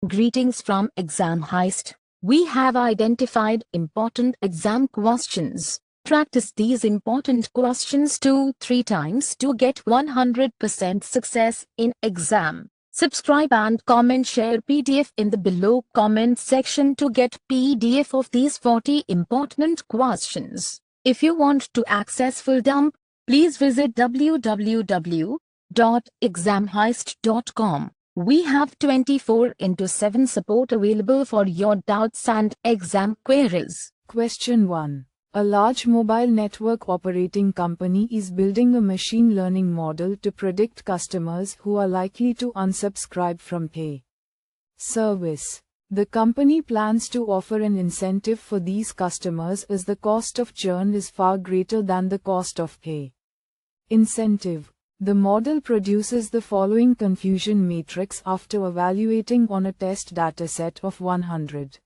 Greetings from Exam Heist. We have identified important exam questions. Practice these important questions 2-3 times to get 100% success in exam. Subscribe and comment, share PDF in the below comment section to get PDF of these 40 important questions. If you want to access full dump, please visit www.examheist.com. We have 24/7 support available for your doubts and exam queries. Question 1. A large mobile network operating company is building a machine learning model to predict customers who are likely to unsubscribe from pay service. The company plans to offer an incentive for these customers as the cost of churn is far greater than the cost of pay. Incentive. The model produces the following confusion matrix after evaluating on a test dataset of 100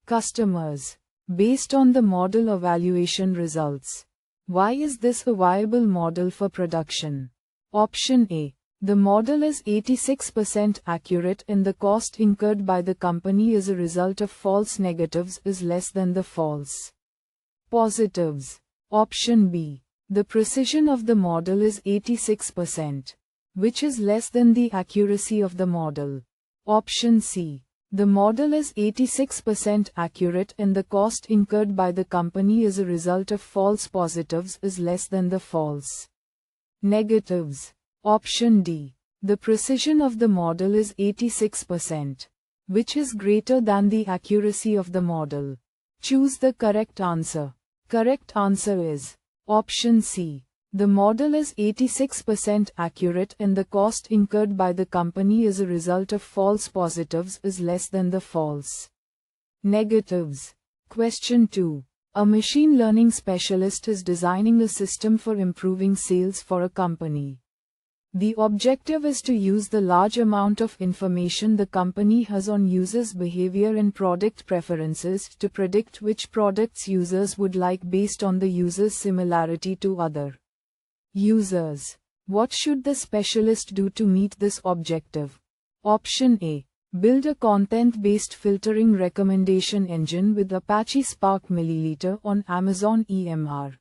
customers. Based on the model evaluation results, why is this a viable model for production? Option A. The model is 86% accurate and the cost incurred by the company as a result of false negatives is less than the false positives. Option B. The precision of the model is 86%, which is less than the accuracy of the model. Option C. The model is 86% accurate and the cost incurred by the company as a result of false positives is less than the false negatives. Option D. The precision of the model is 86%, which is greater than the accuracy of the model. Choose the correct answer. Correct answer is Option C. The model is 86% accurate and the cost incurred by the company as a result of false positives is less than the false negatives. Question 2. A machine learning specialist is designing a system for improving sales for a company. The objective is to use the large amount of information the company has on users' behavior and product preferences to predict which products users would like based on the user's similarity to other users. What should the specialist do to meet this objective? Option A. Build a content-based filtering recommendation engine with Apache Spark Milliliter on Amazon EMR.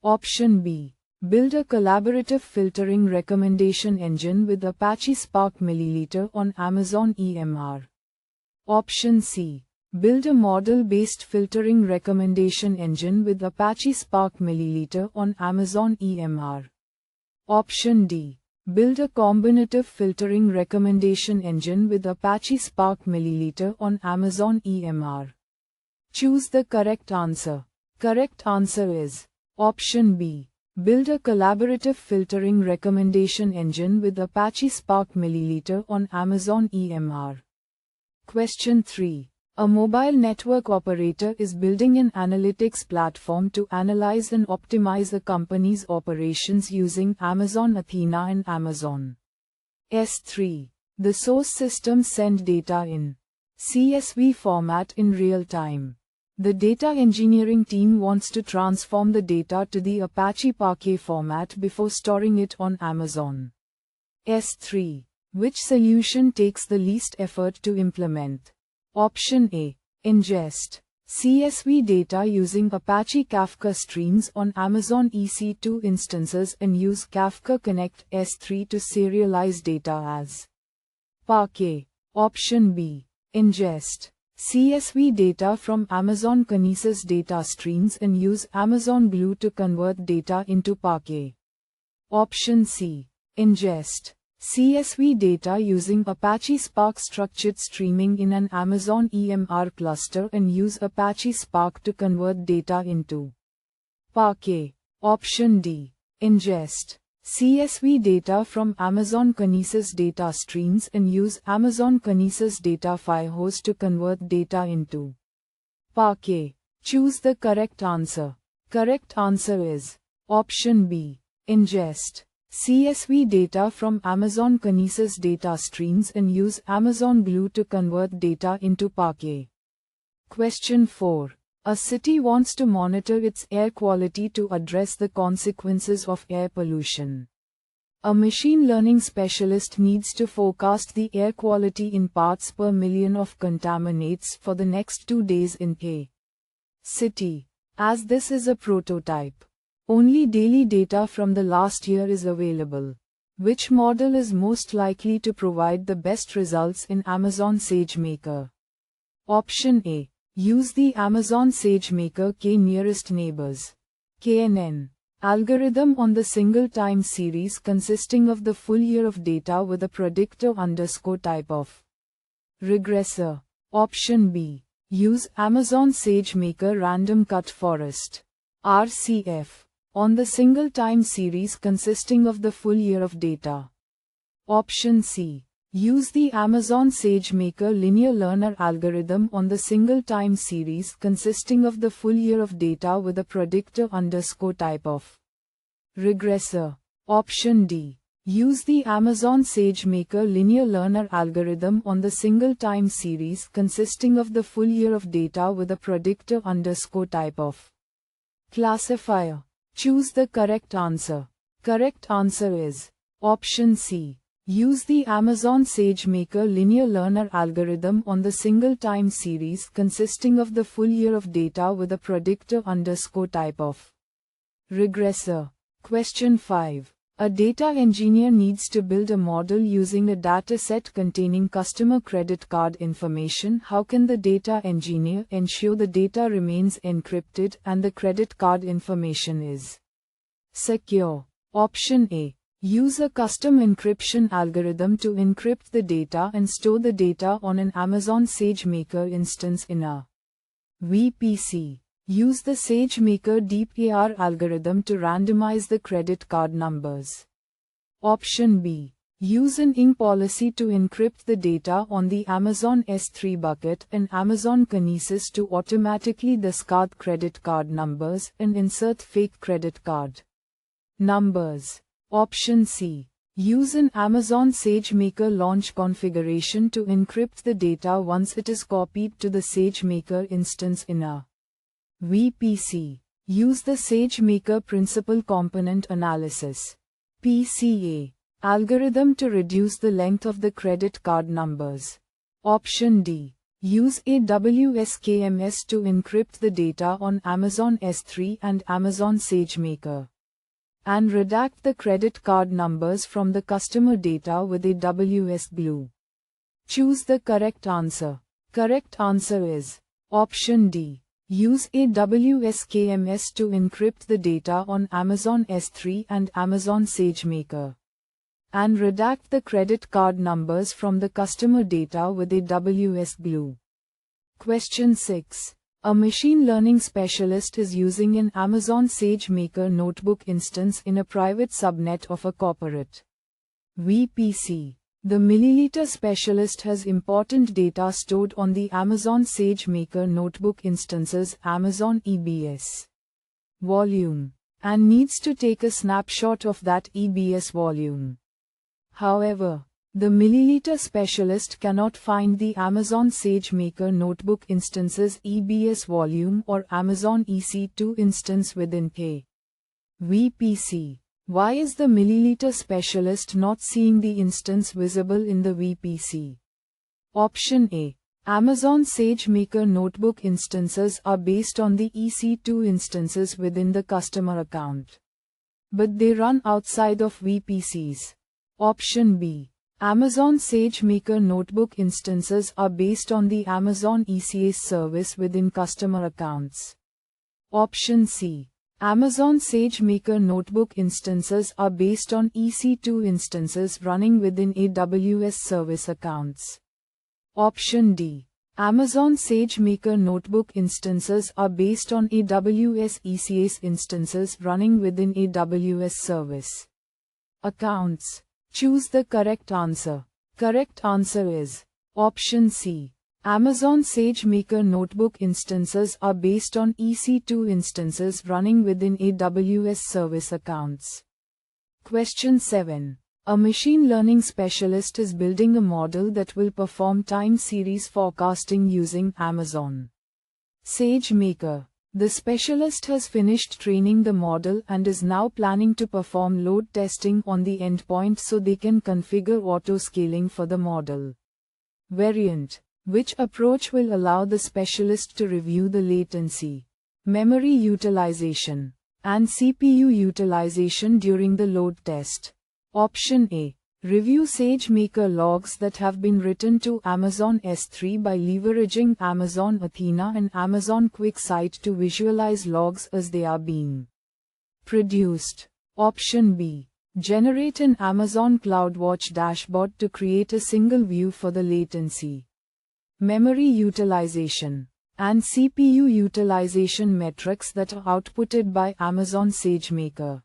Option B. Build a collaborative filtering recommendation engine with Apache Spark Milliliter on Amazon EMR. Option C. Build a model-based filtering recommendation engine with Apache Spark Milliliter on Amazon EMR. Option D. Build a combinative filtering recommendation engine with Apache Spark Milliliter on Amazon EMR. Choose the correct answer. Correct answer is Option B. Build a collaborative filtering recommendation engine with Apache Spark Milliliter on Amazon EMR. Question 3. A mobile network operator is building an analytics platform to analyze and optimize a company's operations using Amazon Athena and Amazon S3. The source system sends data in CSV format in real time. The data engineering team wants to transform the data to the Apache Parquet format before storing it on Amazon S3. Which solution takes the least effort to implement? Option A. Ingest CSV data using Apache Kafka streams on Amazon EC2 instances and use Kafka Connect S3 to serialize data as Parquet. Option B. Ingest CSV data from Amazon Kinesis data streams and use Amazon Glue to convert data into Parquet. Option C. Ingest CSV data using Apache Spark structured streaming in an Amazon EMR cluster and use Apache Spark to convert data into Parquet. Option D. Ingest CSV data from Amazon Kinesis data streams and use Amazon Kinesis data firehose to convert data into Parquet. Choose the correct answer. Correct answer is Option B. Ingest CSV data from Amazon Kinesis data streams and use Amazon Glue to convert data into Parquet. Question 4. A city wants to monitor its air quality to address the consequences of air pollution. A machine learning specialist needs to forecast the air quality in parts per million of contaminants for the next 2 days in a city. As this is a prototype, only daily data from the last year is available. Which model is most likely to provide the best results in Amazon SageMaker? Option A. Use the Amazon SageMaker K nearest neighbors (KNN) algorithm on the single time series consisting of the full year of data with a predictor _ type of regressor. Option B. Use Amazon SageMaker Random Cut Forest (RCF) on the single time series consisting of the full year of data. Option C. Use the Amazon SageMaker Linear Learner algorithm on the single time series consisting of the full year of data with a predictor _ type of regressor. Option D. Use the Amazon SageMaker Linear Learner algorithm on the single time series consisting of the full year of data with a predictor _ type of classifier. Choose the correct answer. Correct answer is Option C. Use the Amazon SageMaker Linear Learner algorithm on the single time series consisting of the full year of data with a predictor _ type of regressor. Question 5. A data engineer needs to build a model using a dataset containing customer credit card information. How can the data engineer ensure the data remains encrypted and the credit card information is secure? Option A. Use a custom encryption algorithm to encrypt the data and store the data on an Amazon SageMaker instance in a VPC. Use the SageMaker DeepAR algorithm to randomize the credit card numbers. Option B. Use an ing policy to encrypt the data on the Amazon S3 bucket and Amazon Kinesis to automatically discard credit card numbers and insert fake credit card numbers. Option C. Use an Amazon SageMaker launch configuration to encrypt the data once it is copied to the SageMaker instance in a VPC. Use the SageMaker Principal Component Analysis (PCA) algorithm to reduce the length of the credit card numbers. Option D. Use AWS KMS to encrypt the data on Amazon S3 and Amazon SageMaker, and redact the credit card numbers from the customer data with AWS Glue. Choose the correct answer. Correct answer is Option D. Use AWS KMS to encrypt the data on Amazon S3 and Amazon SageMaker, and redact the credit card numbers from the customer data with AWS Glue. Question 6. A machine learning specialist is using an Amazon SageMaker notebook instance in a private subnet of a corporate VPC. The milliliter specialist has important data stored on the Amazon SageMaker notebook instance's Amazon EBS volume, and needs to take a snapshot of that EBS volume. However, the milliliter specialist cannot find the Amazon SageMaker notebook instance's EBS volume or Amazon EC2 instance within a VPC. Why is the milliliter specialist not seeing the instance visible in the VPC? Option A. Amazon SageMaker notebook instances are based on the EC2 instances within the customer account, but they run outside of VPCs. Option B. Amazon SageMaker notebook instances are based on the Amazon ECS service within customer accounts. Option C. Amazon SageMaker notebook instances are based on EC2 instances running within AWS service accounts. Option D. Amazon SageMaker notebook instances are based on AWS ECS instances running within AWS service accounts. Choose the correct answer. Correct answer is Option C. Amazon SageMaker notebook instances are based on EC2 instances running within AWS service accounts. Question 7. A machine learning specialist is building a model that will perform time series forecasting using Amazon SageMaker. The specialist has finished training the model and is now planning to perform load testing on the endpoint so they can configure auto-scaling for the model. Variant, which approach will allow the specialist to review the latency, memory utilization, and CPU utilization during the load test. Option A. Review SageMaker logs that have been written to Amazon S3 by leveraging Amazon Athena and Amazon QuickSight to visualize logs as they are being produced. Option B. Generate an Amazon CloudWatch dashboard to create a single view for the latency, memory utilization, and CPU utilization metrics that are outputted by Amazon SageMaker.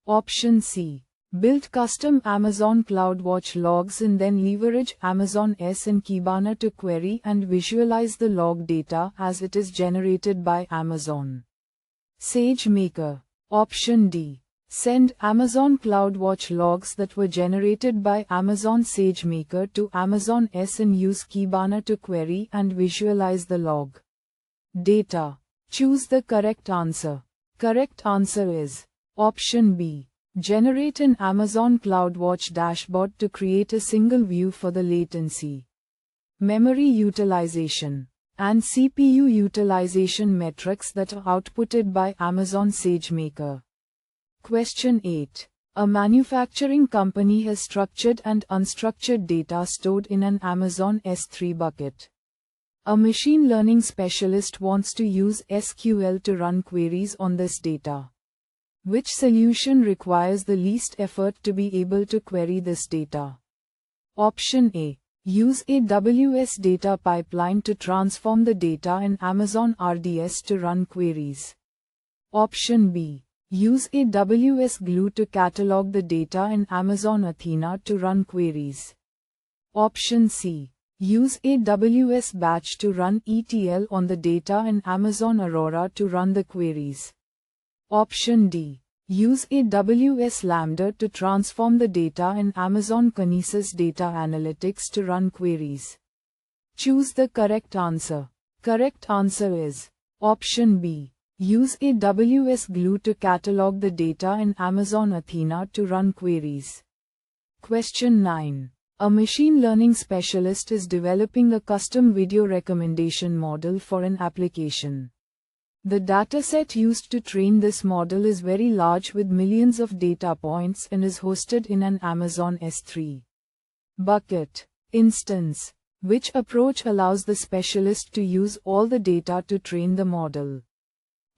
Option C. Build custom Amazon CloudWatch logs and then leverage Amazon S and Kibana to query and visualize the log data as it is generated by Amazon SageMaker. Option D. Send Amazon CloudWatch logs that were generated by Amazon SageMaker to Amazon S and use Kibana to query and visualize the log data. Choose the correct answer. Correct answer is Option B. Generate an Amazon CloudWatch dashboard to create a single view for the latency, memory utilization, and CPU utilization metrics that are outputted by Amazon SageMaker. Question 8. A manufacturing company has structured and unstructured data stored in an Amazon S3 bucket. A machine learning specialist wants to use SQL to run queries on this data. Which solution requires the least effort to be able to query this data? Option A. Use AWS data pipeline to transform the data in Amazon RDS to run queries. Option B. Use AWS Glue to catalog the data in Amazon Athena to run queries. Option C. Use AWS Batch to run ETL on the data in Amazon Aurora to run the queries. Option D. Use AWS Lambda to transform the data in Amazon Kinesis Data Analytics to run queries. Choose the correct answer. Correct answer is Option B. Use AWS Glue to catalog the data in Amazon Athena to run queries. Question 9. A machine learning specialist is developing a custom video recommendation model for an application. The dataset used to train this model is very large with millions of data points and is hosted in an Amazon S3 bucket instance. Which approach allows the specialist to use all the data to train the model?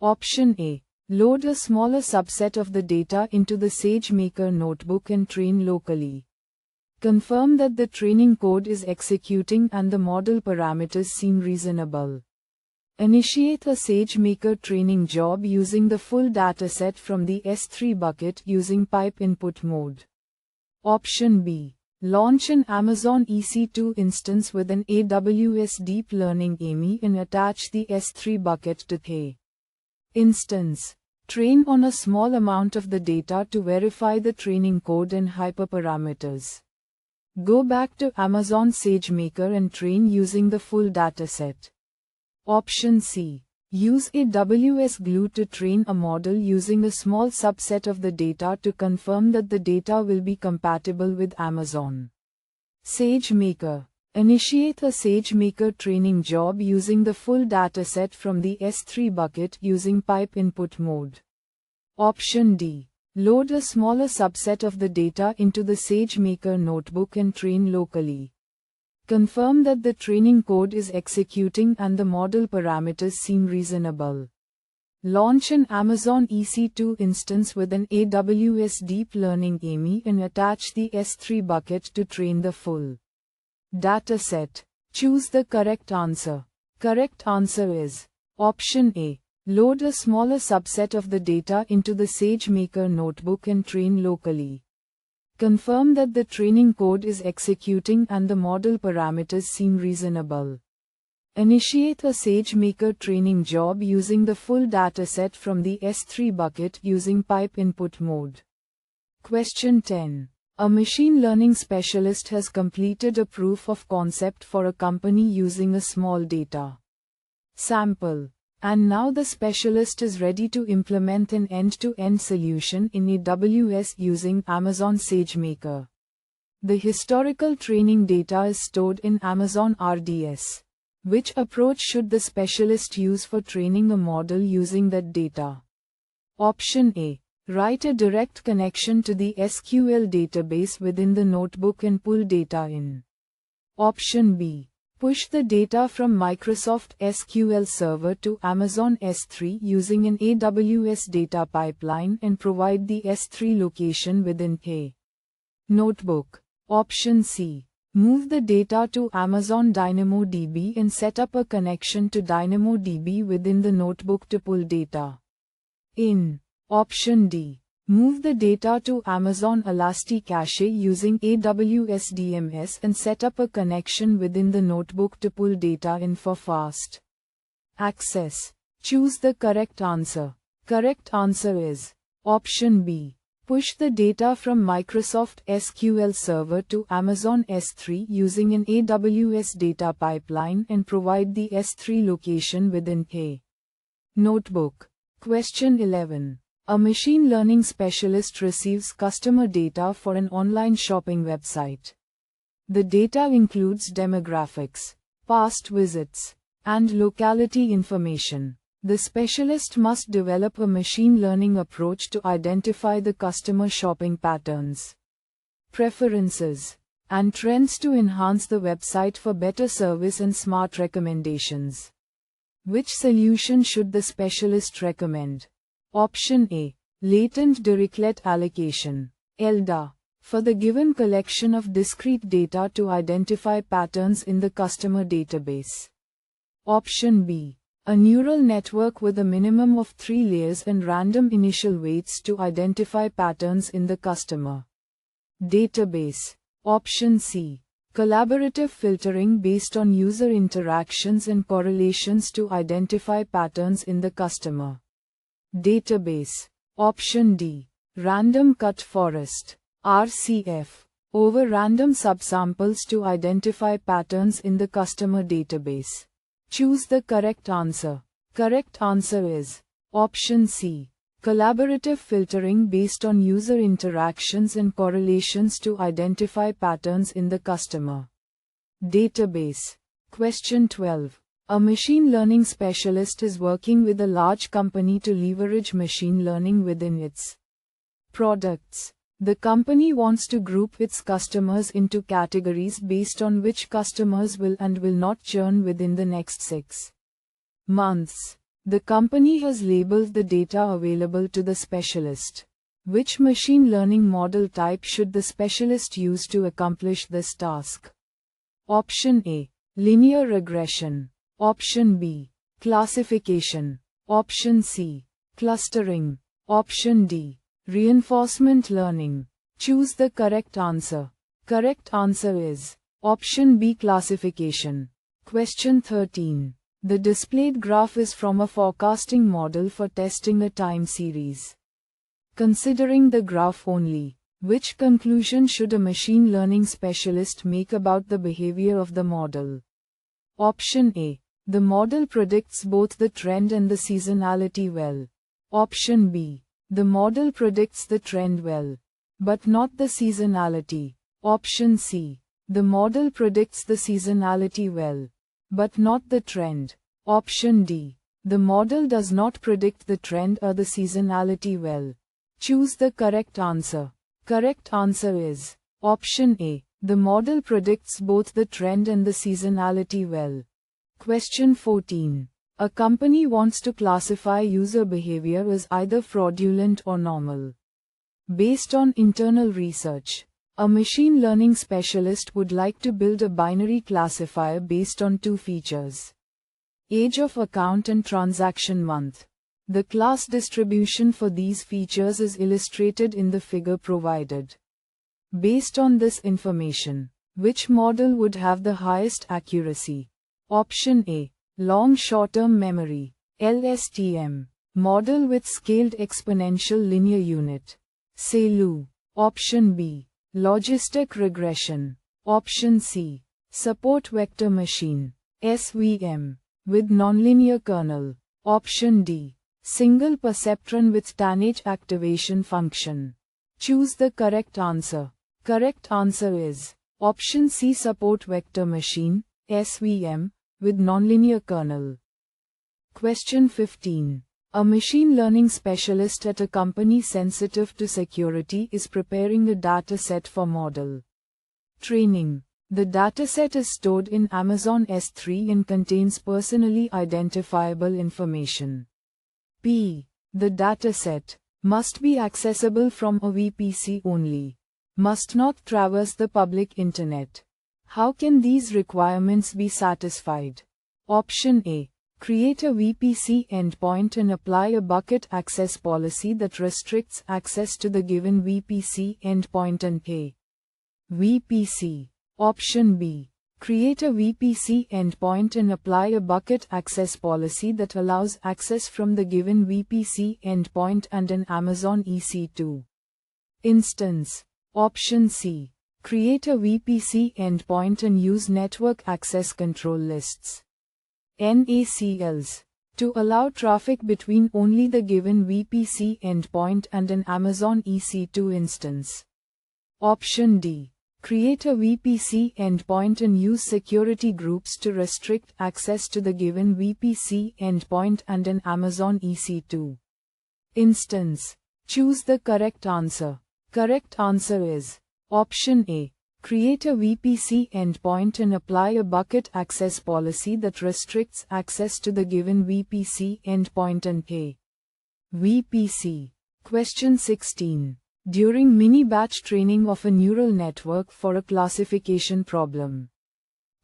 Option A. Load a smaller subset of the data into the SageMaker notebook and train locally. Confirm that the training code is executing and the model parameters seem reasonable. Initiate a SageMaker training job using the full dataset from the S3 bucket using pipe input mode. Option B. Launch an Amazon EC2 instance with an AWS Deep Learning AMI and attach the S3 bucket to the instance. Train on a small amount of the data to verify the training code and hyperparameters. Go back to Amazon SageMaker and train using the full dataset. Option C. Use AWS Glue to train a model using a small subset of the data to confirm that the data will be compatible with Amazon SageMaker. Initiate a SageMaker training job using the full dataset from the S3 bucket using pipe input mode. Option D. Load a smaller subset of the data into the SageMaker notebook and train locally. Confirm that the training code is executing and the model parameters seem reasonable. Launch an Amazon EC2 instance with an AWS Deep Learning AMI and attach the S3 bucket to train the full dataset. Choose the correct answer. Correct answer is Option A. Load a smaller subset of the data into the SageMaker notebook and train locally. Confirm that the training code is executing and the model parameters seem reasonable. Initiate a SageMaker training job using the full dataset from the S3 bucket using pipe input mode. Question 10. A machine learning specialist has completed a proof of concept for a company using a small data sample And now the specialist is ready to implement an end-to-end solution in AWS using Amazon SageMaker. The historical training data is stored in Amazon RDS. Which approach should the specialist use for training a model using that data? Option A. Write a direct connection to the SQL database within the notebook and pull data in. Option B. Push the data from Microsoft SQL Server to Amazon S3 using an AWS data pipeline and provide the S3 location within a notebook. Option C. Move the data to Amazon DynamoDB and set up a connection to DynamoDB within the notebook to pull data in. Option D. Move the data to Amazon Elasticache using AWS DMS and set up a connection within the notebook to pull data in for fast access. Choose the correct answer. Correct answer is Option B. Push the data from Microsoft SQL Server to Amazon S3 using an AWS data pipeline and provide the S3 location within a notebook. Question 11. A machine learning specialist receives customer data for an online shopping website. The data includes demographics, past visits, and locality information. The specialist must develop a machine learning approach to identify the customer shopping patterns, preferences, and trends to enhance the website for better service and smart recommendations. Which solution should the specialist recommend? Option A. Latent Dirichlet Allocation, LDA, for the given collection of discrete data to identify patterns in the customer database. Option B. A neural network with a minimum of 3 layers and random initial weights to identify patterns in the customer database. Option C. Collaborative filtering based on user interactions and correlations to identify patterns in the customer database. Option D. Random cut forest, RCF, over random subsamples to identify patterns in the customer database. Choose the correct answer. Correct answer is Option C. Collaborative filtering based on user interactions and correlations to identify patterns in the customer database. Question 12. A machine learning specialist is working with a large company to leverage machine learning within its products. The company wants to group its customers into categories based on which customers will and will not churn within the next 6 months. The company has labeled the data available to the specialist. Which machine learning model type should the specialist use to accomplish this task? Option A. Linear regression. Option B. Classification. Option C. Clustering. Option D. Reinforcement learning. Choose the correct answer. Correct answer is Option B. Classification. Question 13. The displayed graph is from a forecasting model for testing a time series. Considering the graph only, which conclusion should a machine learning specialist make about the behavior of the model? Option A. The model predicts both the trend and the seasonality well. Option B. The model predicts the trend well, but not the seasonality. Option C. The model predicts the seasonality well, but not the trend. Option D. The model does not predict the trend or the seasonality well. Choose the correct answer. Correct answer is Option A. The model predicts both the trend and the seasonality well. Question 14. A company wants to classify user behavior as either fraudulent or normal. Based on internal research, a machine learning specialist would like to build a binary classifier based on 2 features: age of account and transaction month. The class distribution for these features is illustrated in the figure provided. Based on this information, which model would have the highest accuracy? Option A. Long short-term memory, LSTM, model with scaled exponential linear unit, SELU. Option B. Logistic regression. Option C. Support vector machine, SVM, with nonlinear kernel. Option D. Single perceptron with tannage activation function. Choose the correct answer. Correct answer is option C. Support vector machine, SVM, with nonlinear kernel. Question 15. A machine learning specialist at a company sensitive to security is preparing a dataset for model training. The dataset is stored in Amazon S3 and contains personally identifiable information. P. The dataset must be accessible from a VPC only. Must not traverse the public internet. How can these requirements be satisfied? Option A. Create a VPC endpoint and apply a bucket access policy that restricts access to the given VPC endpoint and A. VPC. Option B. Create a VPC endpoint and apply a bucket access policy that allows access from the given VPC endpoint and an Amazon EC2 instance. Option C. Create a VPC endpoint and use network access control lists, NACLs, to allow traffic between only the given VPC endpoint and an Amazon EC2 instance. Option D. Create a VPC endpoint and use security groups to restrict access to the given VPC endpoint and an Amazon EC2 instance. Choose the correct answer. Correct answer is option A. Create a VPC endpoint and apply a bucket access policy that restricts access to the given VPC endpoint and A. VPC. Question 16. During mini-batch training of a neural network for a classification problem,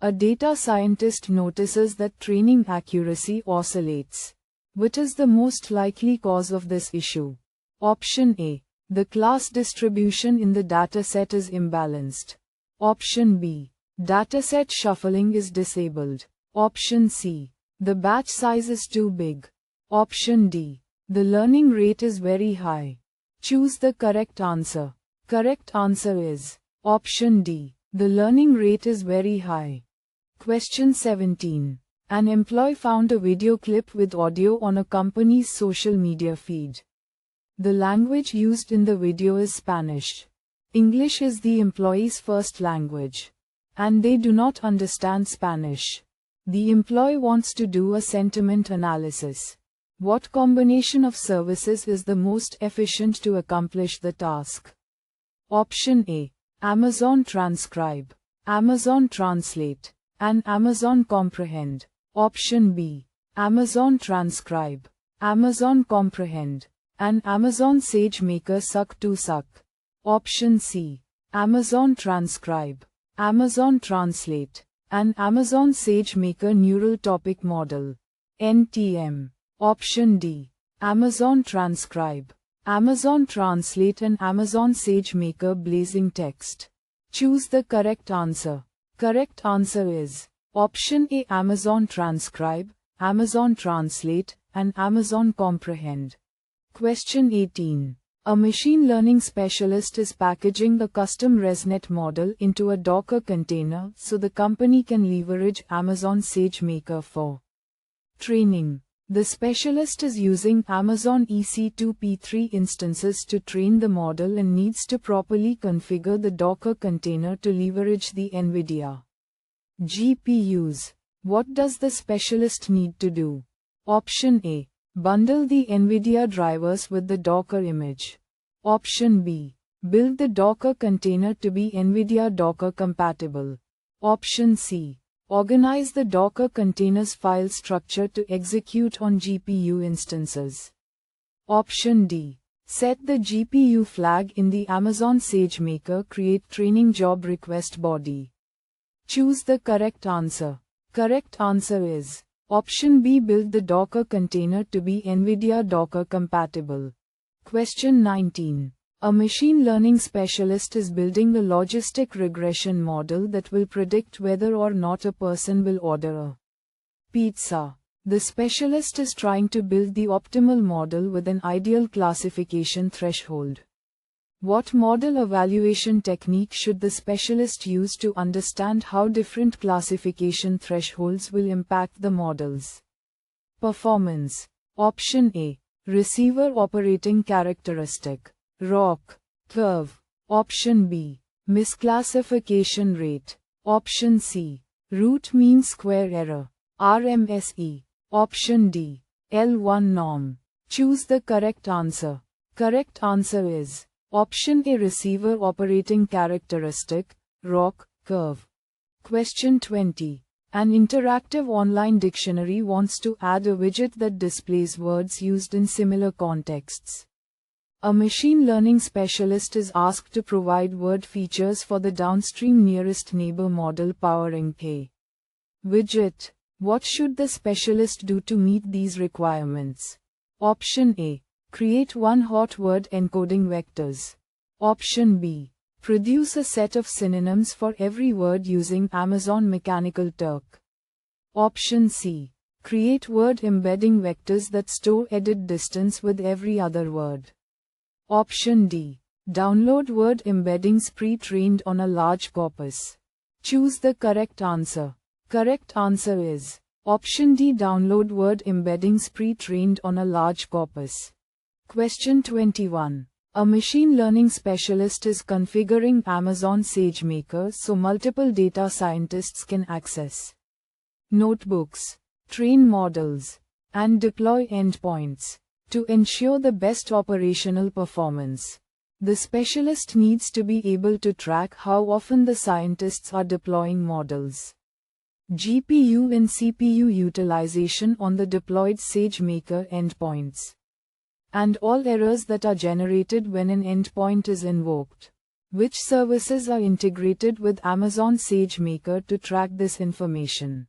a data scientist notices that training accuracy oscillates. What is the most likely cause of this issue? Option A. The class distribution in the dataset is imbalanced. Option B. Dataset shuffling is disabled. Option C. The batch size is too big. Option D. The learning rate is very high. Choose the correct answer. Correct answer is option D. The learning rate is very high. Question 17. An employee found a video clip with audio on a company's social media feed. The language used in the video is Spanish. English is the employee's first language, and they do not understand Spanish. The employee wants to do a sentiment analysis. What combination of services is the most efficient to accomplish the task? Option A. Amazon Transcribe, Amazon Translate, and Amazon Comprehend. Option B. Amazon Transcribe, Amazon Comprehend, and Amazon SageMaker Suck2Suck. Option C. Amazon Transcribe, Amazon Translate, and Amazon SageMaker Neural Topic Model, NTM. Option D. Amazon Transcribe, Amazon Translate and Amazon SageMaker Blazing Text. Choose the correct answer. Correct answer is option A. Amazon Transcribe, Amazon Translate, and Amazon Comprehend. Question 18. A machine learning specialist is packaging a custom ResNet model into a Docker container so the company can leverage Amazon SageMaker for training. The specialist is using Amazon EC2 P3 instances to train the model and needs to properly configure the Docker container to leverage the NVIDIA GPUs. What does the specialist need to do? Option A. Bundle the NVIDIA drivers with the Docker image. Option B. Build the Docker container to be NVIDIA Docker compatible. Option C. Organize the Docker container's file structure to execute on GPU instances. Option D. Set the GPU flag in the Amazon SageMaker Create Training Job Request body. Choose the correct answer. Correct answer is option B. Build the Docker container to be NVIDIA Docker compatible. Question 19. A machine learning specialist is building a logistic regression model that will predict whether or not a person will order a pizza. The specialist is trying to build the optimal model with an ideal classification threshold. What model evaluation technique should the specialist use to understand how different classification thresholds will impact the model's performance? Option A. Receiver operating characteristic. Rock. Curve. Option B. Misclassification rate. Option C. Root mean square error. RMSE. Option D. L1 norm. Choose the correct answer. Correct answer is Option A. Receiver operating characteristic. Rock. Curve. Question 20. An interactive online dictionary wants to add a widget that displays words used in similar contexts. A machine learning specialist is asked to provide word features for the downstream nearest neighbor model powering a widget. What should the specialist do to meet these requirements? Option A. Create one hot word encoding vectors. Option B. Produce a set of synonyms for every word using Amazon Mechanical Turk. Option C. Create word embedding vectors that store edit distance with every other word. Option D. Download word embeddings pre-trained on a large corpus. Choose the correct answer. Correct answer is Option D. Download word embeddings pre-trained on a large corpus. Question 21. A machine learning specialist is configuring Amazon SageMaker so multiple data scientists can access notebooks, train models, and deploy endpoints to ensure the best operational performance. The specialist needs to be able to track how often the scientists are deploying models, GPU and CPU utilization on the deployed SageMaker endpoints, and all errors that are generated when an endpoint is invoked. Which services are integrated with Amazon SageMaker to track this information?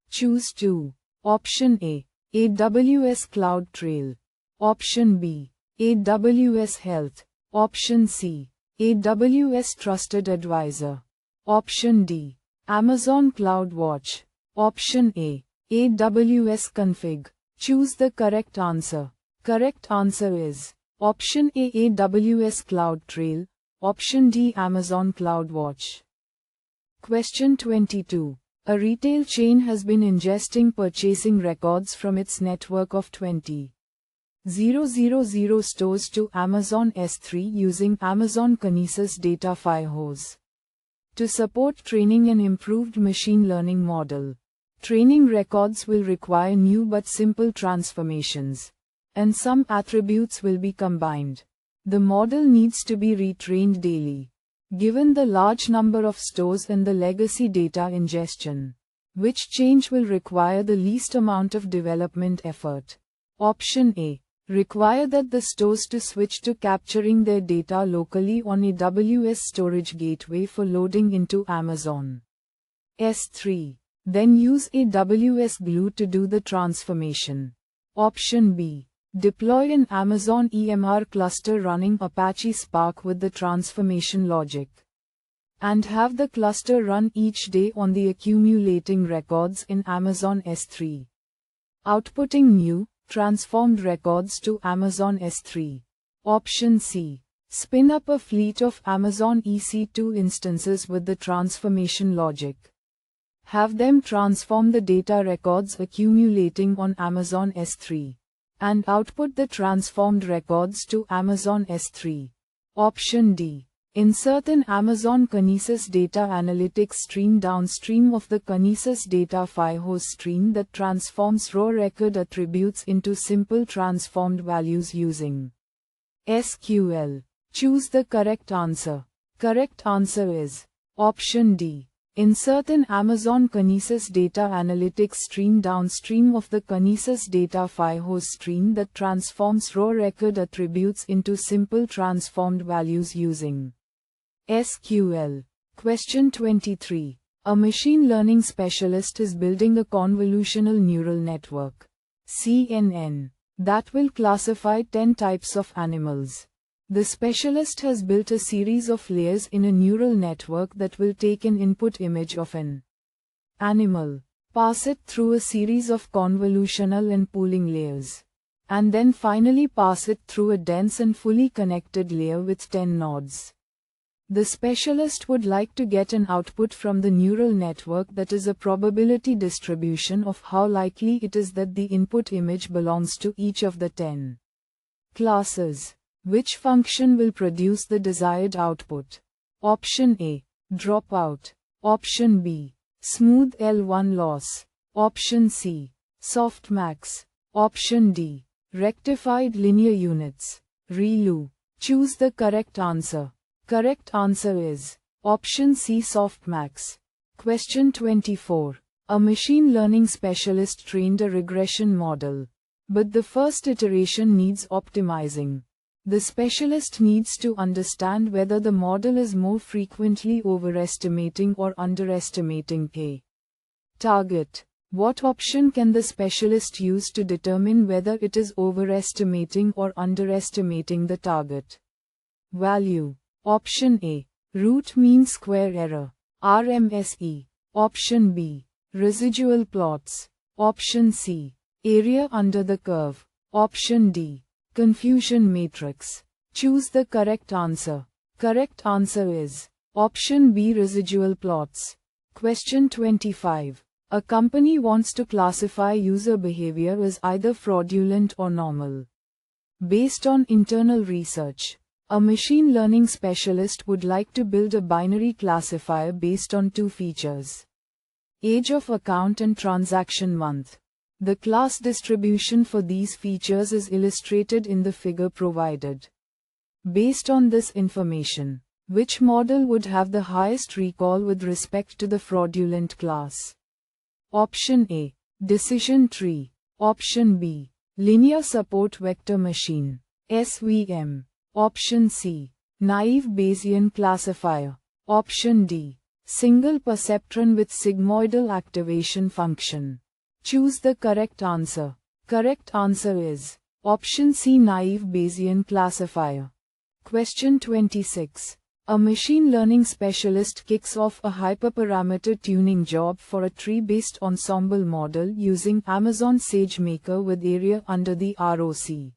Choose 2. Option A. AWS CloudTrail. Option B. AWS Health. Option C. AWS Trusted Advisor. Option D. Amazon CloudWatch. Option A. AWS Config. Choose the correct answer. Correct answer is Option A. AWS CloudTrail. Option D. Amazon CloudWatch. Question 22. A retail chain has been ingesting purchasing records from its network of 20,000 stores to Amazon S3 using Amazon Kinesis data firehose. To support training an improved machine learning model, training records will require new but simple transformations, and some attributes will be combined. The model needs to be retrained daily. Given the large number of stores and the legacy data ingestion, which change will require the least amount of development effort? Option A. Require that the stores to switch to capturing their data locally on AWS Storage Gateway for loading into Amazon S3. Then use AWS Glue to do the transformation. Option B. Deploy an Amazon EMR cluster running Apache Spark with the transformation logic, and have the cluster run each day on the accumulating records in Amazon S3, outputting new, transformed records to Amazon S3. Option C. Spin up a fleet of Amazon EC2 instances with the transformation logic. Have them transform the data records accumulating on Amazon S3, and output the transformed records to Amazon S3. Option D. Insert an Amazon Kinesis data analytics stream downstream of the Kinesis data firehose stream that transforms raw record attributes into simple transformed values using SQL. Choose the correct answer. Correct answer is Option D. Insert an Amazon Kinesis data analytics stream downstream of the Kinesis data firehose stream that transforms raw record attributes into simple transformed values using SQL. Question 23. A machine learning specialist is building a convolutional neural network (CNN) that will classify 10 types of animals. The specialist has built a series of layers in a neural network that will take an input image of an animal, pass it through a series of convolutional and pooling layers, and then finally pass it through a dense and fully connected layer with 10 nodes. The specialist would like to get an output from the neural network that is a probability distribution of how likely it is that the input image belongs to each of the 10 classes. Which function will produce the desired output? Option A, dropout. Option B, smooth L1 loss. Option C, softmax. Option D, rectified linear units. ReLU. Choose the correct answer. Correct answer is option C, softmax. Question 24. A machine learning specialist trained a regression model. But the first iteration needs optimizing. The specialist needs to understand whether the model is more frequently overestimating or underestimating a target. What option can the specialist use to determine whether it is overestimating or underestimating the target value? Option A, root mean square error, RMSE. Option B, residual plots. Option C, area under the curve. Option D, confusion matrix. Choose the correct answer. Correct answer is option B, residual plots. Question 25. A company wants to classify user behavior as either fraudulent or normal. Based on internal research, a machine learning specialist would like to build a binary classifier based on 2 features: age of account and transaction month. The class distribution for these features is illustrated in the figure provided. Based on this information, which model would have the highest recall with respect to the fraudulent class? Option A, decision tree. Option B, linear support vector machine, SVM. Option C, naive Bayesian classifier. Option D, single perceptron with sigmoidal activation function. Choose the correct answer. Correct answer is option C, naive Bayesian classifier. Question 26. A machine learning specialist kicks off a hyperparameter tuning job for a tree-based ensemble model using Amazon SageMaker with area under the ROC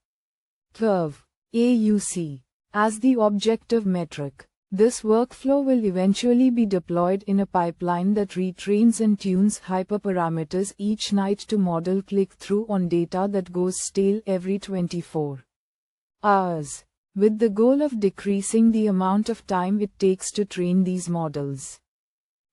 curve, AUC, as the objective metric. This workflow will eventually be deployed in a pipeline that retrains and tunes hyperparameters each night to model click-through on data that goes stale every 24 hours, with the goal of decreasing the amount of time it takes to train these models,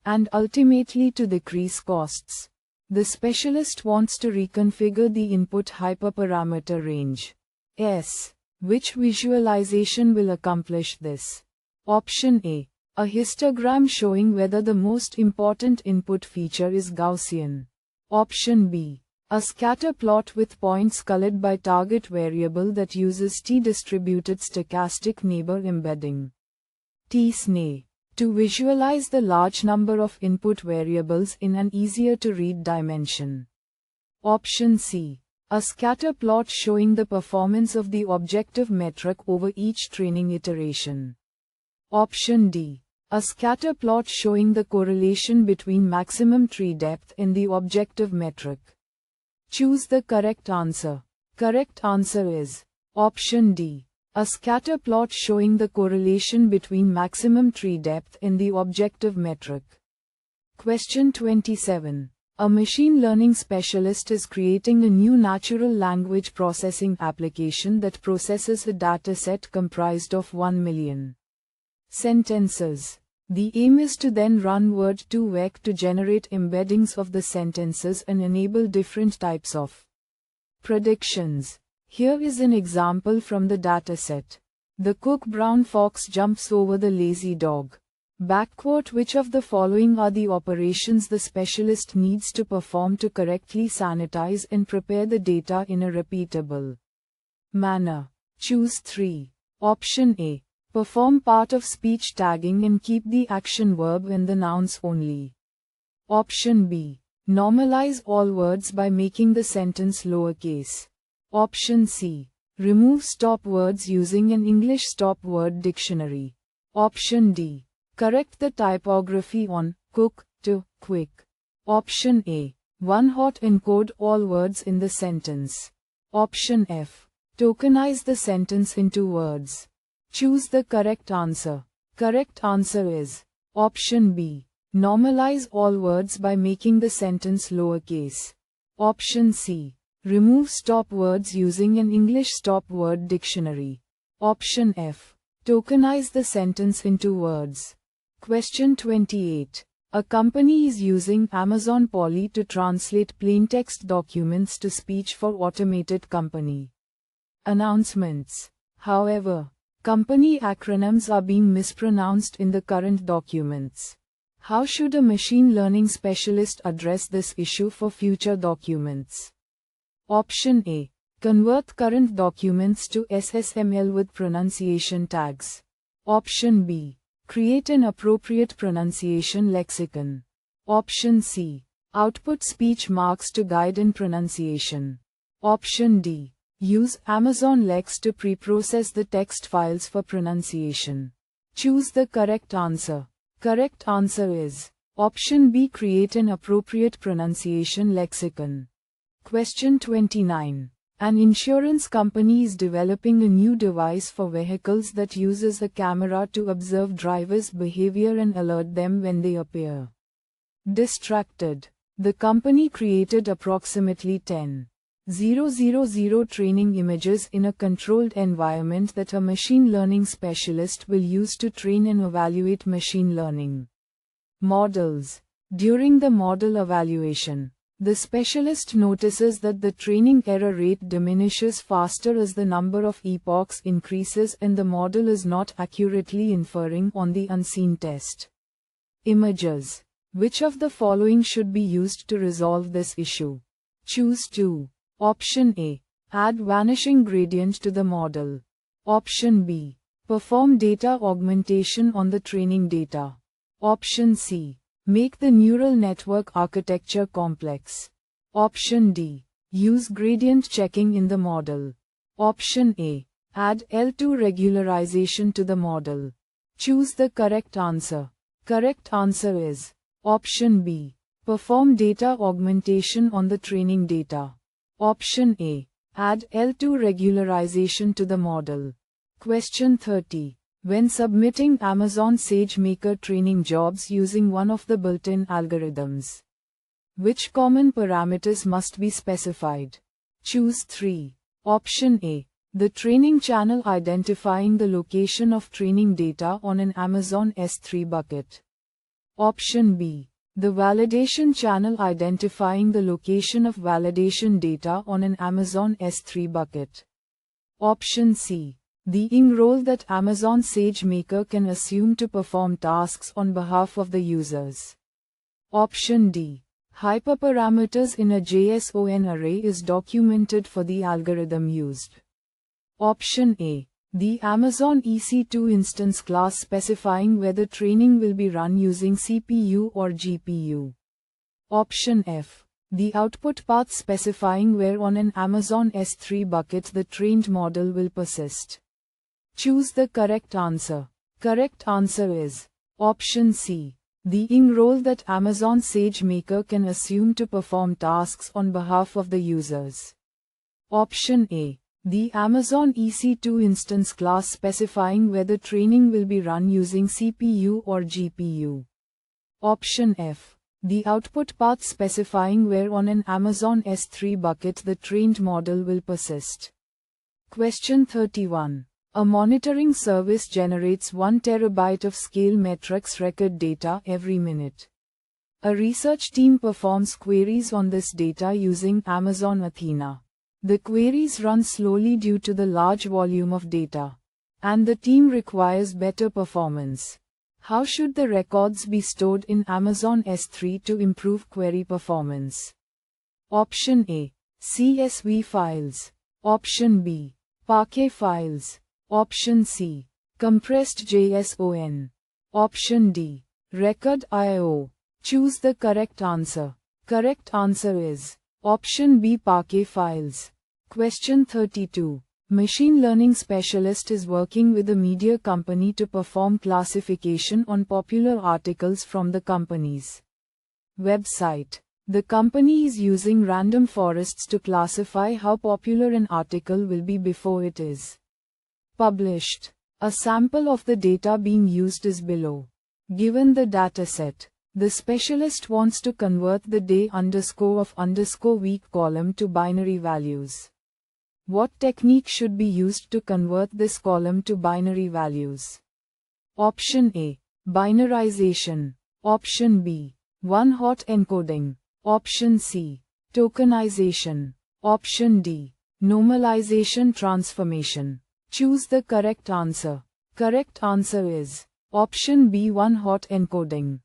and ultimately to decrease costs. The specialist wants to reconfigure the input hyperparameter range S. Which visualization will accomplish this? Option A, a histogram showing whether the most important input feature is Gaussian. Option B, a scatter plot with points colored by target variable that uses t-distributed stochastic neighbor embedding, t-SNE, to visualize the large number of input variables in an easier-to-read dimension. Option C, a scatter plot showing the performance of the objective metric over each training iteration. Option D, a scatter plot showing the correlation between maximum tree depth and the objective metric. Choose the correct answer. Correct answer is option D, a scatter plot showing the correlation between maximum tree depth and the objective metric. Question 27. A machine learning specialist is creating a new natural language processing application that processes a dataset comprised of 1 million sentences. The aim is to then run word2vec to generate embeddings of the sentences and enable different types of predictions. Here is an example from the dataset. The cook brown fox jumps over the lazy dog. Backquote, which of the following are the operations the specialist needs to perform to correctly sanitize and prepare the data in a repeatable manner? Choose 3. Option A, perform part of speech tagging and keep the action verb and the nouns only. Option B, normalize all words by making the sentence lowercase. Option C, remove stop words using an English stop word dictionary. Option D, correct the typography on cook to quick. Option A, one hot encode all words in the sentence. Option F, tokenize the sentence into words. Choose the correct answer. Correct answer is option B. Normalize all words by making the sentence lowercase. Option C. Remove stop words using an English stop word dictionary. Option F. Tokenize the sentence into words. Question 28. A company is using Amazon Polly to translate plaintext documents to speech for automated company announcements. However, company acronyms are being mispronounced in the current documents. How should a machine learning specialist address this issue for future documents? Option A. Convert current documents to SSML with pronunciation tags. Option B. Create an appropriate pronunciation lexicon. Option C. Output speech marks to guide in pronunciation. Option D. Use Amazon Lex to pre-process the text files for pronunciation. Choose the correct answer. Correct answer is option B. Create an appropriate pronunciation lexicon. Question 29. An insurance company is developing a new device for vehicles that uses a camera to observe drivers' behavior and alert them when they appear distracted. The company created approximately 10,000 training images in a controlled environment that a machine learning specialist will use to train and evaluate machine learning models. During the model evaluation, the specialist notices that the training error rate diminishes faster as the number of epochs increases and the model is not accurately inferring on the unseen test images. Which of the following should be used to resolve this issue? Choose 2. Option A. Add vanishing gradient to the model. Option B. Perform data augmentation on the training data. Option C. Make the neural network architecture complex. Option D. Use gradient checking in the model. Option A. Add L2 regularization to the model. Choose the correct answer. Correct answer is option B. Perform data augmentation on the training data. Option A. Add L2 regularization to the model. Question 30. When submitting Amazon SageMaker training jobs using one of the built-in algorithms, which common parameters must be specified? Choose 3. Option A. The training channel identifying the location of training data on an Amazon S3 bucket. Option B. The validation channel identifying the location of validation data on an Amazon S3 bucket. Option C. The ing role that Amazon SageMaker can assume to perform tasks on behalf of the users. Option D. Hyperparameters in a JSON array is documented for the algorithm used. Option A. The Amazon EC2 instance class specifying whether training will be run using CPU or GPU. Option F. The output path specifying where on an Amazon S3 bucket the trained model will persist. Choose the correct answer. Correct answer is option C. The ing role that Amazon SageMaker can assume to perform tasks on behalf of the users. Option A. The Amazon EC2 instance class specifying whether training will be run using CPU or GPU. Option F. The output path specifying where on an Amazon S3 bucket the trained model will persist. Question 31. A monitoring service generates 1 terabyte of scale metrics record data every minute. A research team performs queries on this data using Amazon Athena. The queries run slowly due to the large volume of data, and the team requires better performance. How should the records be stored in Amazon S3 to improve query performance? Option A. CSV files. Option B. Parquet files. Option C. Compressed JSON. Option D. Record.io. Choose the correct answer. Correct answer is option B. Parquet files. Question 32. Machine learning specialist is working with a media company to perform classification on popular articles from the company's website. The company is using random forests to classify how popular an article will be before it is published. A sample of the data being used is below. Given the dataset, the specialist wants to convert the day_of_week column to binary values. What technique should be used to convert this column to binary values? Option A. Binarization. Option B. One-hot encoding. Option C. Tokenization. Option D. Normalization transformation. Choose the correct answer. Correct answer is option B, one-hot encoding.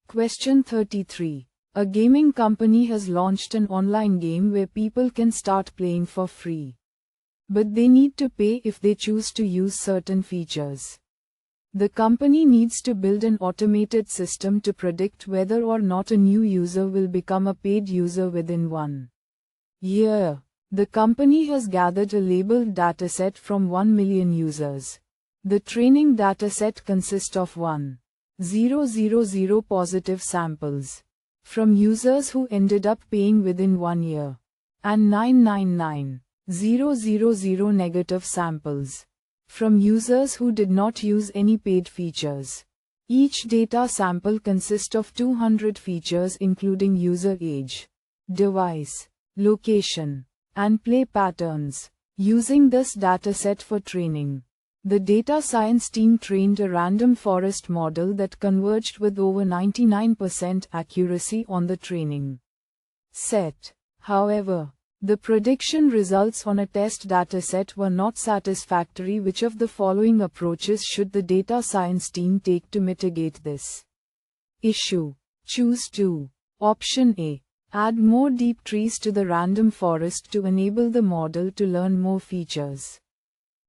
Question 33. A gaming company has launched an online game where people can start playing for free. But they need to pay if they choose to use certain features. The company needs to build an automated system to predict whether or not a new user will become a paid user within 1 year. The company has gathered a labeled dataset from 1 million users. The training dataset consists of 1,000 positive samples from users who ended up paying within 1 year, and 999,000 negative samples from users who did not use any paid features. Each data sample consists of 200 features including user age, device, location, and play patterns. Using this dataset for training, the data science team trained a random forest model that converged with over 99% accuracy on the training set. However, the prediction results on a test dataset were not satisfactory. Which of the following approaches should the data science team take to mitigate this issue? Choose 2. Option A. Add more deep trees to the random forest to enable the model to learn more features.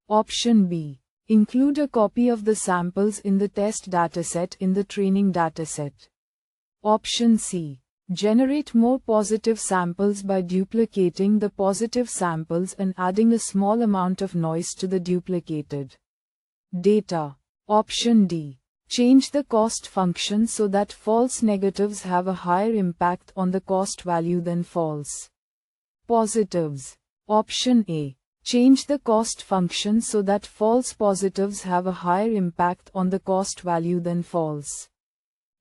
Option B. Include a copy of the samples in the test dataset in the training dataset. Option C. Generate more positive samples by duplicating the positive samples and adding a small amount of noise to the duplicated data. Option D. Change the cost function so that false negatives have a higher impact on the cost value than false positives. Option A. Change the cost function so that false positives have a higher impact on the cost value than false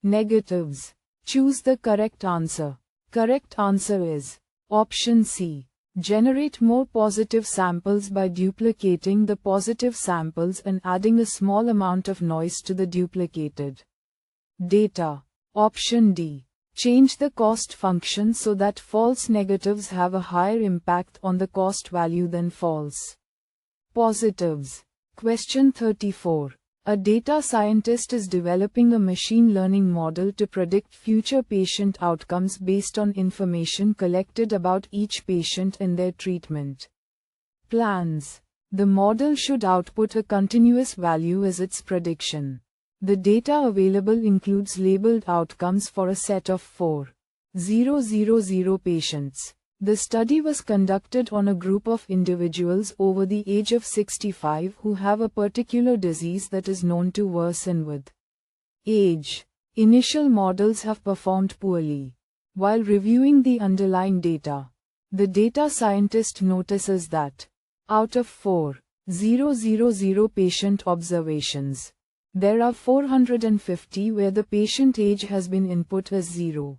negatives. Choose the correct answer. Correct answer is option C. Generate more positive samples by duplicating the positive samples and adding a small amount of noise to the duplicated data. Option D. Change the cost function so that false negatives have a higher impact on the cost value than false positives. Question 34. A data scientist is developing a machine learning model to predict future patient outcomes based on information collected about each patient and their treatment plans. The model should output a continuous value as its prediction. The data available includes labeled outcomes for a set of 4,000 patients. The study was conducted on a group of individuals over the age of 65 who have a particular disease that is known to worsen with age. Initial models have performed poorly. While reviewing the underlying data, the data scientist notices that out of 4,000 patient observations, there are 450 where the patient age has been input as 0.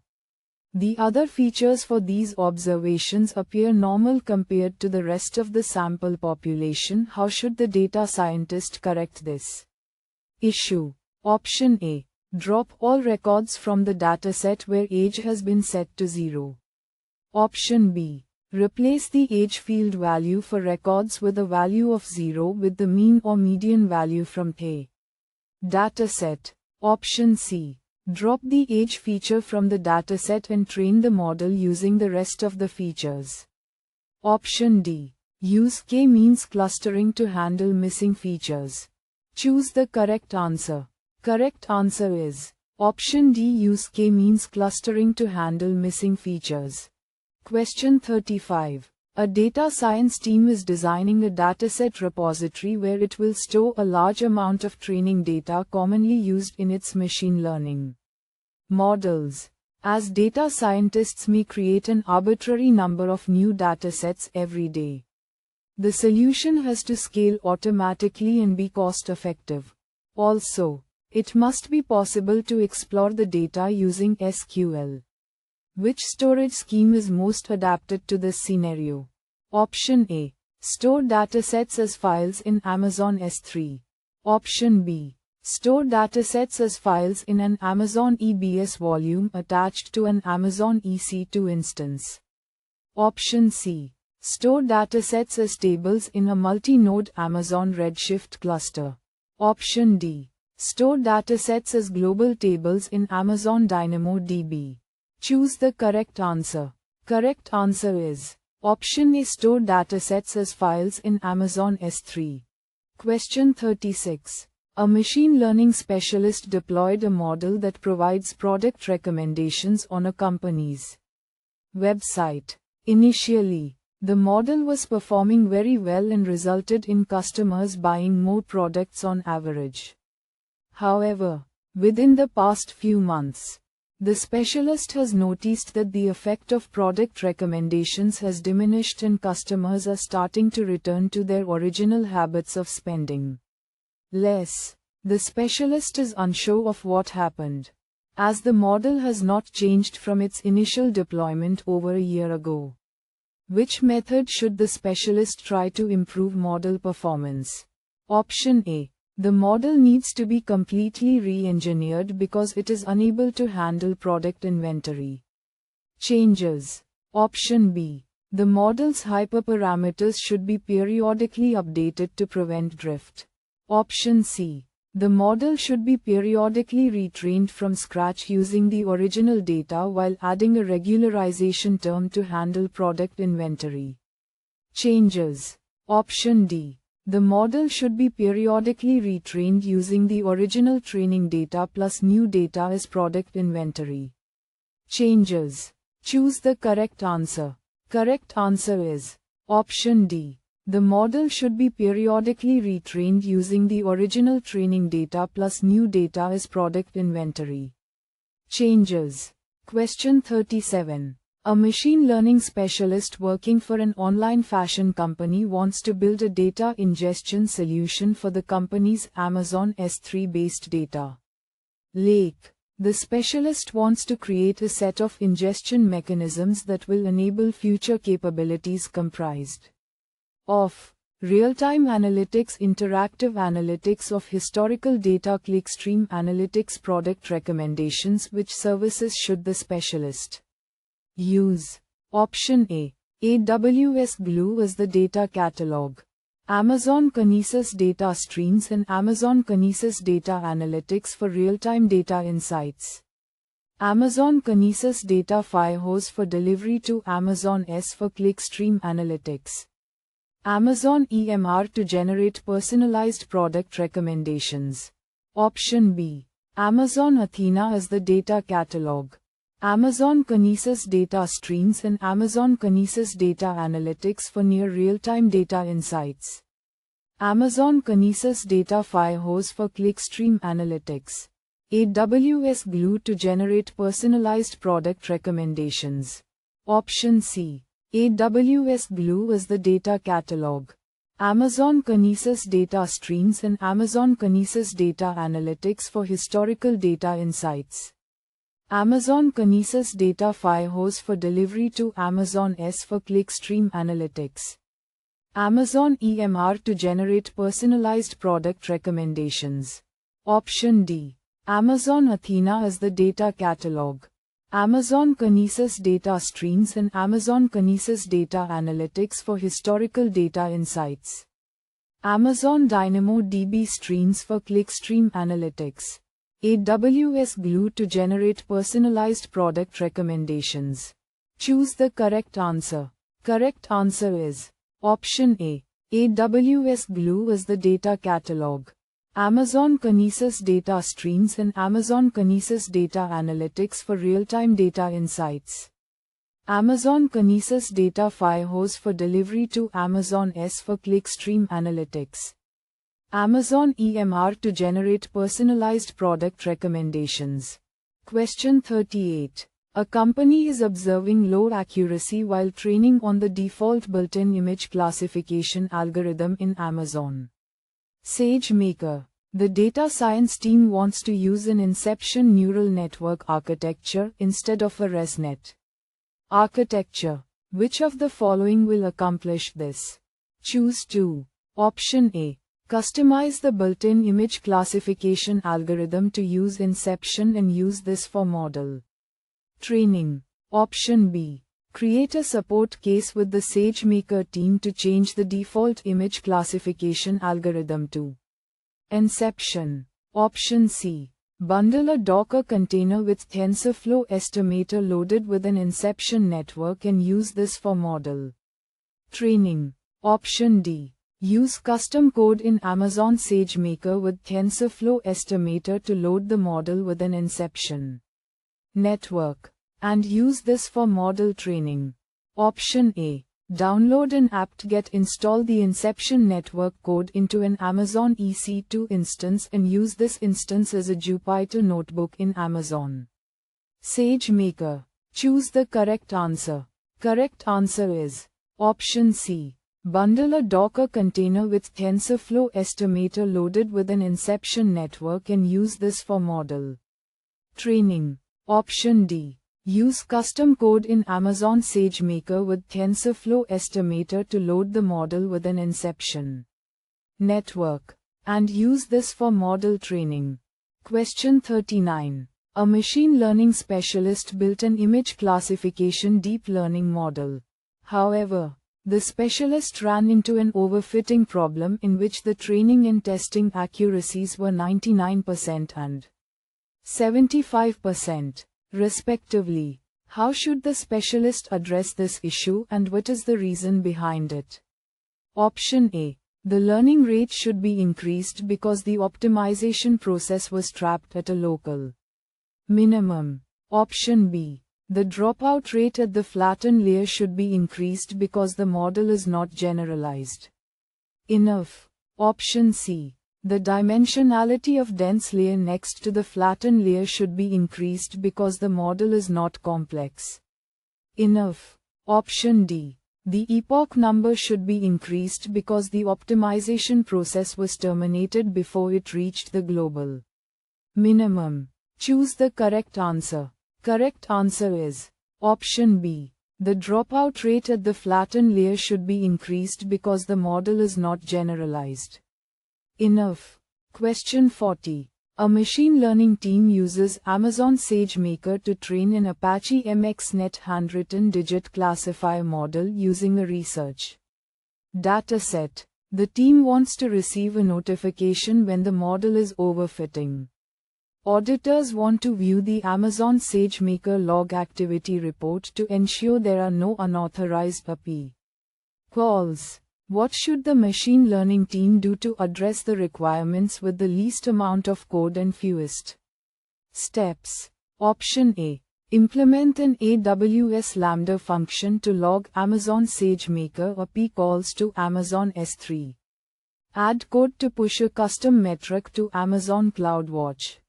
The other features for these observations appear normal compared to the rest of the sample population. How should the data scientist correct this issue? Option A. Drop all records from the dataset where age has been set to 0. Option B. Replace the age field value for records with a value of 0 with the mean or median value from A dataset. Option C. Drop the age feature from the dataset and train the model using the rest of the features. Option D. Use k-means clustering to handle missing features. Choose the correct answer. Correct answer is option D. Use k-means clustering to handle missing features. Question 35. A data science team is designing a dataset repository where it will store a large amount of training data commonly used in its machine learning models. As data scientists may create an arbitrary number of new datasets every day. The solution has to scale automatically and be cost-effective. Also, it must be possible to explore the data using SQL. Which storage scheme is most adapted to this scenario? Option A. Store datasets as files in Amazon S3. Option B. Store datasets as files in an Amazon EBS volume attached to an Amazon EC2 instance. Option C. Store datasets as tables in a multi-node Amazon Redshift cluster. Option D. Store datasets as global tables in Amazon DynamoDB. Choose the correct answer. Correct answer is Option A. Store datasets as files in Amazon S3. Question 36. A machine learning specialist deployed a model that provides product recommendations on a company's website. Initially, the model was performing very well and resulted in customers buying more products on average. However, within the past few months, the specialist has noticed that the effect of product recommendations has diminished and customers are starting to return to their original habits of spending less. The specialist is unsure of what happened, as the model has not changed from its initial deployment over a year ago. Which method should the specialist try to improve model performance? Option A. The model needs to be completely re-engineered because it is unable to handle product inventory changes. Option B. The model's hyperparameters should be periodically updated to prevent drift. Option C. The model should be periodically retrained from scratch using the original data while adding a regularization term to handle product inventory changes. Option D. The model should be periodically retrained using the original training data plus new data as product inventory changes. Choose the correct answer. Correct answer is Option D. The model should be periodically retrained using the original training data plus new data as product inventory changes. Question 37. A machine learning specialist working for an online fashion company wants to build a data ingestion solution for the company's Amazon S3 based data lake. The specialist wants to create a set of ingestion mechanisms that will enable future capabilities comprised of real-time analytics, interactive analytics of historical data, clickstream analytics, product recommendations. Which services should the specialist use? Option A. AWS Glue as the data catalog, Amazon Kinesis data streams and Amazon Kinesis data analytics for real-time data insights. Amazon Kinesis data firehose for delivery to Amazon S for clickstream analytics. Amazon EMR to generate personalized product recommendations. Option B. Amazon Athena as the data catalog, Amazon Kinesis data streams and Amazon Kinesis data analytics for near real-time data insights. Amazon Kinesis data firehose for clickstream analytics. AWS Glue to generate personalized product recommendations. Option C. AWS Glue as the data catalog, Amazon Kinesis data streams and Amazon Kinesis data analytics for historical data insights. Amazon Kinesis data firehose for delivery to Amazon S for clickstream analytics. Amazon EMR to generate personalized product recommendations. Option D. Amazon Athena as the data catalog, Amazon Kinesis data streams and Amazon Kinesis data analytics for historical data insights. Amazon DynamoDB streams for clickstream analytics. AWS Glue to generate personalized product recommendations. Choose the correct answer. Correct answer is Option A. AWS Glue as the data catalog, Amazon Kinesis data streams and Amazon Kinesis data analytics for real-time data insights. Amazon Kinesis data firehose for delivery to Amazon S for clickstream analytics. Amazon EMR to generate personalized product recommendations. Question 38. A company is observing low accuracy while training on the default built-in image classification algorithm in Amazon SageMaker. The data science team wants to use an inception neural network architecture instead of a ResNet architecture. Which of the following will accomplish this? Choose 2. Option A. Customize the built-in image classification algorithm to use inception and use this for model training. Option B. Create a support case with the SageMaker team to change the default image classification algorithm to inception. Option C. Bundle a Docker container with TensorFlow estimator loaded with an inception network and use this for model training. Option D. Use custom code in Amazon SageMaker with TensorFlow estimator to load the model with an inception network and use this for model training. Option A. Download an apt-get, install the inception network code into an Amazon EC2 instance and use this instance as a Jupyter notebook in Amazon SageMaker. Choose the correct answer. Correct answer is option C. Bundle a Docker container with TensorFlow estimator loaded with an inception network and use this for model training. Option D. Use custom code in Amazon SageMaker with TensorFlow estimator to load the model with an inception network and use this for model training. Question 39. A machine learning specialist built an image classification deep learning model. However, the specialist ran into an overfitting problem in which the training and testing accuracies were 99% and 75%, respectively. How should the specialist address this issue and what is the reason behind it? Option A. The learning rate should be increased because the optimization process was trapped at a local minimum. Option B. The dropout rate at the flattened layer should be increased because the model is not generalized enough. Option C. The dimensionality of dense layer next to the flattened layer should be increased because the model is not complex enough. Option D. The epoch number should be increased because the optimization process was terminated before it reached the global minimum. Choose the correct answer. Correct answer is option B. The dropout rate at the flattened layer should be increased because the model is not generalized enough. Question 40. A machine learning team uses Amazon SageMaker to train an Apache MXNet handwritten digit classifier model using a research dataset. The team wants to receive a notification when the model is overfitting. Auditors want to view the Amazon SageMaker log activity report to ensure there are no unauthorized API calls. What should the machine learning team do to address the requirements with the least amount of code and fewest steps? Option A. Implement an AWS Lambda function to log Amazon SageMaker API calls to Amazon S3. Add code to push a custom metric to Amazon CloudWatch.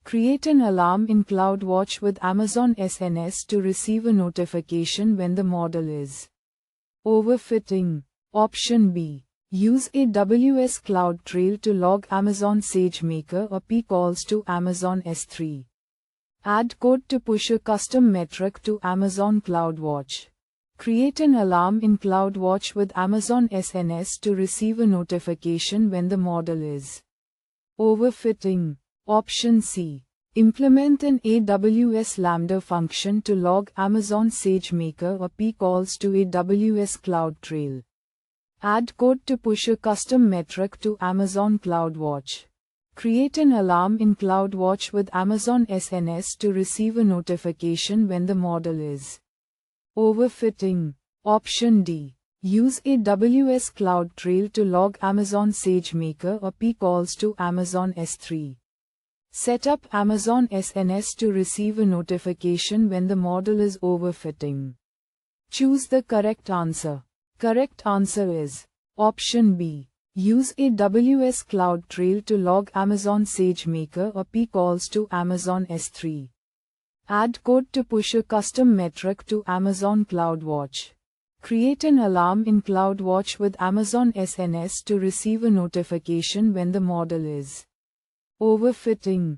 Create an alarm in CloudWatch with Amazon SNS to receive a notification when the model is overfitting. Option B. Use AWS CloudTrail to log Amazon SageMaker API calls to Amazon S3. Add code to push a custom metric to Amazon CloudWatch. Create an alarm in CloudWatch with Amazon SNS to receive a notification when the model is overfitting. Option C. Implement an AWS Lambda function to log Amazon SageMaker API calls to AWS CloudTrail. Add code to push a custom metric to Amazon CloudWatch. Create an alarm in CloudWatch with Amazon SNS to receive a notification when the model is overfitting. Option D. Use AWS CloudTrail to log Amazon SageMaker API calls to Amazon S3. Set up Amazon SNS to receive a notification when the model is overfitting. Choose the correct answer. Correct answer is option B. Use AWS CloudTrail to log Amazon SageMaker API calls to Amazon S3. Add code to push a custom metric to Amazon CloudWatch. Create an alarm in CloudWatch with Amazon SNS to receive a notification when the model is overfitting.